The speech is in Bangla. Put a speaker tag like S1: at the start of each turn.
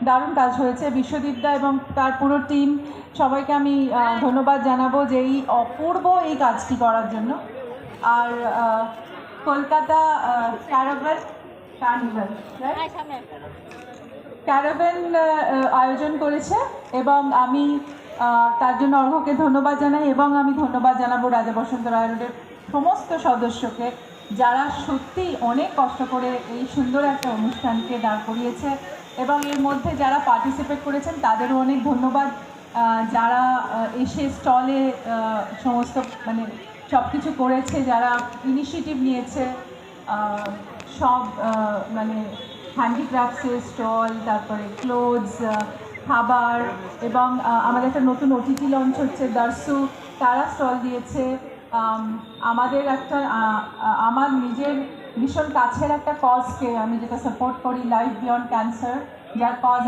S1: দারুণ কাজ হয়েছে বিশ্বদীপদা এবং তার পুরো টিম, সবাইকে আমি ধন্যবাদ জানাবো যে এই অপূর্ব এই কাজটি করার জন্য। আর কলকাতা ক্যারাভেন আয়োজন করেছে এবং আমি তার জন্য অর্ঘ্যকে ধন্যবাদ জানাই এবং আমি ধন্যবাদ জানাবো রাজা বসন্ত রায় রোডের সমস্ত সদস্যকে, যারা সত্যি অনেক কষ্ট করে এই সুন্দর একটা অনুষ্ঠানকে দাঁড় করিয়েছে এবং এর মধ্যে যারা পার্টিসিপেট করেছেন তাদেরও অনেক ধন্যবাদ, যারা এসে স্টলে সমস্ত মানে সব কিছু করেছে, যারা ইনিশিয়েটিভ নিয়েছে, সব মানে হ্যান্ডিক্রাফটসের স্টল, তারপরে ক্লোথস, খাবার এবং আমাদের একটা নতুন ওটিটি লঞ্চ হচ্ছে দর্শু, তারা স্টল দিয়েছে। আমাদের একটা আমার নিজের ভীষণ কাছের একটা কজকে আমি যেটা সাপোর্ট করি, লাইফ বিয়ন্ড ক্যান্সার, যার কজ